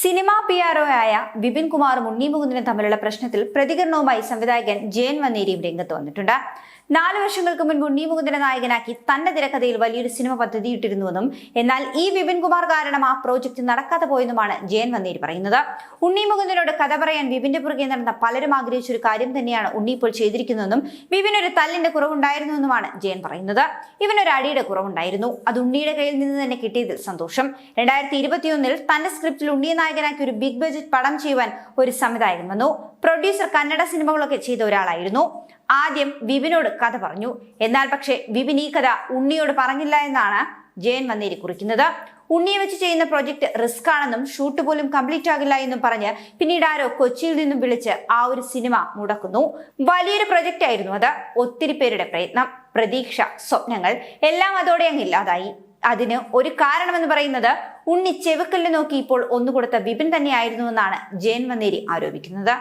Cinema PRO ആയ വിപിൻ കുമാറും ഉണ്ണി മുകുന്ദനും തമ്മിലുള്ള പ്രശ്നത്തിൽ പ്രതികരണവുമായി സംവിധായകൻ ജയൻ വന്നേരിയും രംഗത്ത് വന്നിട്ടുണ്ട്. 4 വർഷങ്ങൾക്ക് മുൻപ് ഉണ്ണി മുകുന്ദനെ നായകനാക്കി തന്റെ തിരക്കഥയിൽ വലിയൊരു സിനിമ പദ്ധതിയിട്ടിരുന്നുവെന്നും എന്നാൽ ഈ വിപിൻ കുമാർ കാരണം ആ പ്രോജക്റ്റ് നടക്കാതെ പോയെന്നുമാണ് ജയൻ വന്നേരി പറയുന്നത്. ഉണ്ണി മുകുന്ദനോട് കഥ പറയാൻ വിപിന്റെ പുറകെ നടന്ന പലരും ആഗ്രഹിച്ചൊരു കാര്യം തന്നെയാണ് ഉണ്ണി ഇപ്പോൾ ചെയ്തിരിക്കുന്നതെന്നും വിപിനൊരു തല്ലിന്റെ കുറവുണ്ടായിരുന്നുവെന്നുമാണ് ജയൻ പറയുന്നത്. ഇവനൊരു അടിയുടെ കുറവുണ്ടായിരുന്നു, അത് ഉണ്ണിയുടെ കയ്യിൽ നിന്ന് തന്നെ കിട്ടിയതിൽ സന്തോഷം. 2021 തന്റെ സ്ക്രിപ്റ്റിൽ ഉണ്ണിയെ നായകനാക്കി ഒരു ബിഗ് ബഡ്ജറ്റ് പടം ചെയ്യുവാൻ ഒരു സംവിധായകൻ വന്നു. പ്രൊഡ്യൂസർ കന്നഡ സിനിമകളൊക്കെ ചെയ്ത ഒരാളായിരുന്നു. ആദ്യം വിപിനോട് കഥ പറഞ്ഞു, എന്നാൽ പക്ഷേ വിപിൻ ഈ കഥ ഉണ്ണിയോട് പറഞ്ഞില്ല എന്നാണ് ജയൻ വന്നേരി കുറിക്കുന്നത്. ഉണ്ണിയെ വെച്ച് ചെയ്യുന്ന പ്രോജക്ട് റിസ്ക് ആണെന്നും ഷൂട്ട് പോലും കംപ്ലീറ്റ് ആകില്ല എന്നും പറഞ്ഞ് പിന്നീട് ആരോ കൊച്ചിയിൽ നിന്നും വിളിച്ച് ആ ഒരു സിനിമ മുടക്കുന്നു. വലിയൊരു പ്രൊജക്റ്റ് ആയിരുന്നു അത്. ഒത്തിരി പേരുടെ പ്രയത്നം, പ്രതീക്ഷ, സ്വപ്നങ്ങൾ എല്ലാം അതോടെ അങ്ങ് ഇല്ലാതായി. അതിന് ഒരു കാരണമെന്ന് പറയുന്നത് ഉണ്ണി ചെവുക്കല്ല് നോക്കി ഇപ്പോൾ ഒന്നുകൊടുത്ത വിപിൻ തന്നെയായിരുന്നുവെന്നാണ് ജയൻ വന്നേരി ആരോപിക്കുന്നത്.